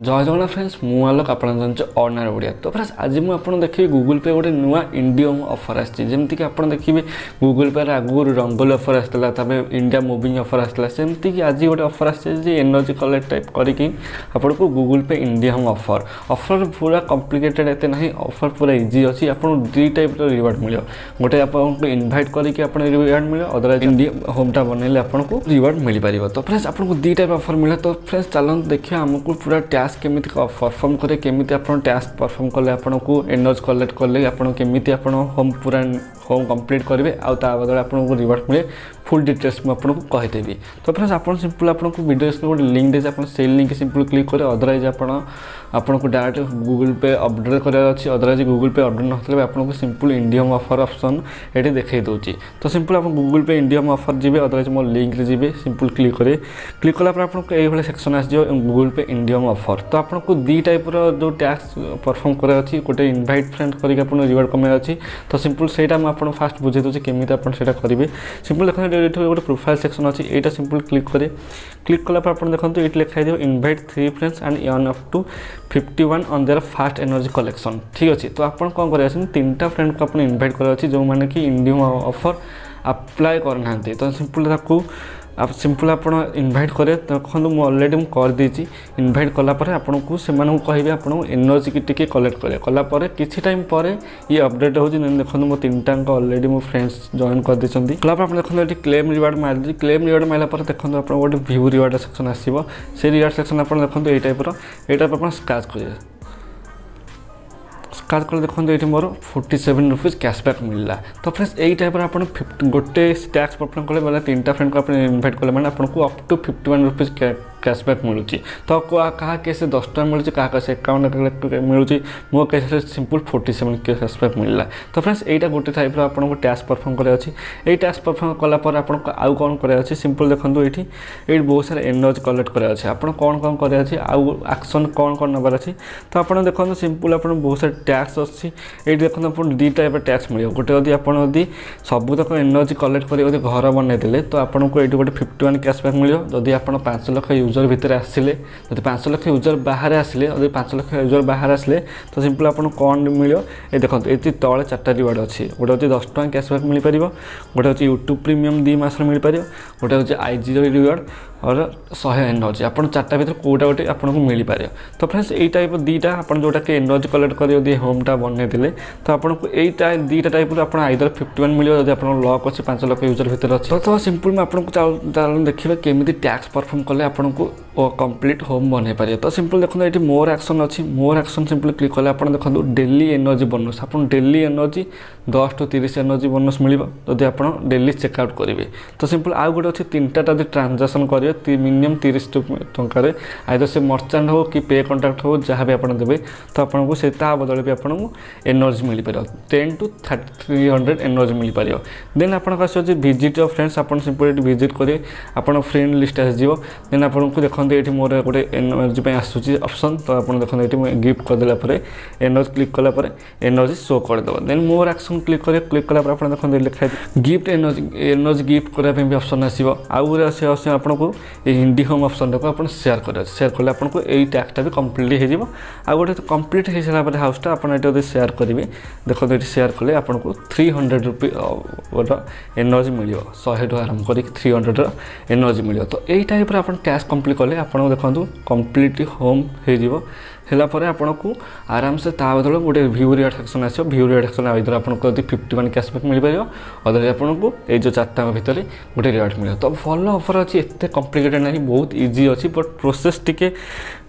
जय जगन्नाथ फ्रेंड्स मु आलोक आप ऑर्डिनरी ओडिया। तो फ्रेंड्स आज मुझे देखिए गूगल पे गोटे नुआ इंडियम ऑफर आमती आप देखिए गूगल पे आगु रंगोली ऑफर आसाला इंडिया मुविंग ऑफर आसाला सेमती कि आज गोटे ऑफर आसी एनर्जी कलेक्ट टाइप करके आपको गूगल पे इंडियम ऑफर ऑफर पूरा कॉम्प्लिकेटेड एते नहीं ऑफर पूरा इजी अच्छी आपको दी टाइप रिवार्ड मिले गोटे आपको इनभाइट करके रिवार्ड मिले अदरवाइज इंडिया होमटा बनइले आपको रिवार्ड मिल पार। तो फ्रेंड्स आपको दी टाइप ऑफर मिले। तो फ्रेंड्स चलते देखिए आमको पूरा टास्क केमी परफॉर्म करे केमी आप टास्क परफॉर्म कले आपको एनर्जी कलेक्ट कले आपमी आप होम पूरा होम कंप्लीट करेंगे आ बदल आपको रिवार्ड मिले फुल डिटेल्स मुझे आपको कहीदेवी। तो फ्रेंड्स आप सिंपल आपको वीडियो गोटे लिंक दे से लिंक सिंपल क्लिक करें अदरवाइज आपको डायरेक्ट गूगल पे अपडेट करार अच्छी अदरवाइज गूगल पे अपडेट ना आपको सिंपल इंडियम ऑफर ऑप्शन ये देखा दूसरी। तो सिंपल आप गूगल पे इंडियम ऑफर जी अदरवाइज मो लिंक जी सिंपल क्लिक करें क्लिक कलापर आपको ये सेक्शन आस गूगल पे इंडियम ऑफर। तो आपको दी टाइप जो टैक्स परफॉर्म करार अच्छी गोटे इनभाइट फ्रेंड करके रिवार्ड कमार अच्छी। तो सिंपल से मुझे फास्ट बुझे दूसरी केमी आप करेंगे सिंपल देखते गोटे प्रोफाइल सेक्शन अच्छी यहाँ सिंपल क्लिक करें क्लिक कलापर आप देखते ये लिखाई invite 3 friends and earn up to 51 on their fast energy collection. ठीक अच्छे। तो आप कौन कर 3टा फ्रेंड को आप इनभाइट करार जो मैंने कि इंडियम ऑफर अप्लाई करना। तो सिंपल आप सिंपल आप इनभाइट करें देखो मुझे अलरेडी मुझे कर देती इनभाइट कलापर आपको से कहे आप एनर्जी की टिके कलेक्ट करें कलापर किसी टाइम पर ये अपडेट हो देखो मो 3टा अलरेडी मो फ्रेंड्स जॉइन कर देती कलापर आप देखो ये क्लेम रिवार्ड मारे क्लेम रिवार्ड मारापर देखो आप गोटे व्यू रिवार्ड सेक्शन आसो से रिवार्ड सेक्शन आप देखो ये टाइप आप स्क्रैच करेंगे स्क्रैच कर देखो ये मोर 47 रुपीज कैशबैक मिलला। तो फ्रेंड्स यही टाइप आप गोटे टैक्स परफॉर्म कले मतलब 3टा फ्रेंड को इनभाइट कले मैंने आपको अप टू 51 रुपीज कैशबैक मिलूँ। तो क्या केस 10 टका मिलूँ क्या केस 51 मिलूँ मो केस सिंपल 47 कैशबैक मिलला। तो फ्रेंड्स यहाँ गोटे टाइप आपको टैक्स परफॉर्म करार अच्छी यही टैक्स परफॉर्म कलापर आपको आउ कौन करार अच्छी सिंपल देखो ये बहुत सारा एनर्जी कलेक्ट करार अच्छे आप कौन कौन करार अच्छी आउ एक्शन कौन कौन नबार अच्छी। तो आप देखो सिंपल आप बहुत सारा टैक्स अच्छी ये देखो आप दी टाइप टैक्स मिले गोटे जब आप सबूतक एनर्जी कलेक्ट कर घर बनईदे तो आपको ये गोटे 51 कैशबैक मिले जदि आप 5 लाख यूजर भितर आसिले जब 5 लाख यूजर बाहर आसिले जब 5 लाख यूजर बाहर आसिले तो सिंपल आपको कौन मिले ये देखो ये तले 4टा रिवार्ड अच्छी गोटे हूँ 10 टका कैशबैक मिल पार गोटे हूँ यूट्यूब प्रीमियम 2 मास मिल पार गोटे हूँ IG रिवार्ड और 100 एनर्जी आप 4टा भर कौटा गोटे आपको मिल पार। तो फ्रेंड्स यही टाइप दीटा आप जोटा कि एनर्जी कलेक्ट कर होमटा बनईदे तो आपको यही दीटा टाइप आप आइदर 51 मिले जब आप लक अच्छे 5 लाख यूजर भितर अच्छे। तो सिंपल मैं आपको देखिए केमी टैक्स परफॉर्म कले आपको कंप्लीट होम बन पारे। तो सिंपल देखो ये मोर एक्शन अच्छी मोर एक्शन सिंपल क्लिक कले आप देखो डेली एनर्जी बोनस आप daily energy 10 to 30 energy bonus मिल जब आप डेली चेकआउट करेंगे। तो सिंपल आउ गोटे अच्छे 3टा जब ट्रांजाक्शन करेंगे मिनिमम 30 टकर आइदर से मर्चेंट हो कि पे कॉन्ट्रैक्ट हो जहाँ भी आप देवे तो आपको से बदल भी आपको एनर्जी मिल पार 10 to 300 एनर्जी मिल पार। देन आपको आस विजिट फ्रेंड्स आप सिंपल विजिट करेंगे आप फ्रेंड लिस्ट आसो देन आपको देखते ये मोर गोटे एनर्जी आसूँ ऑप्शन। तो आप देखते ये गिफ्ट करदेला एनर्जी क्लिक कलापर एनर्जी शो करदेव देन मोर एक्शन क्लिक करें क्लिक कलापर आप देखते लिखा गिफ्ट एनर्जी गिफ्ट करने भी ऑप्शन आसो आउ आपको इंडी होम ऑप्शन टाक आप शेयर कले आपको यही टैक्सटा भी कम्प्लीट हो गोटे कम्प्लीट हो सारापर हाउसटा आप शेयर करेंगे देखो ये शेयर कले आपको 300 रुपीज एनर्जी मिल 100 आरम्भ कर 300 एनर्जी मिल। तो यही टाइप आप टैक्स कम्प्लीट कले आपको देखो कम्प्लीट होम होगापर आपको आराम से बदल गोटे व्यू रिवार्ड सेक्शन आसो व्यू रिवार्ड सेक्शन इधर आपको 51 कैशबैक मिल पार अदर आपको ये जो 4टा भितर गोटे रिवार्ड मिले। तो भल ऑफर अच्छी एत कम्प्लिकेटेड नहीं बहुत इजी अच्छी बट प्रोसेस टिके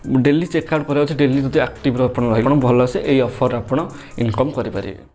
डेली चेकआउट करार डेली जब एक्टिव भल से ये ऑफर आप इनकम करें।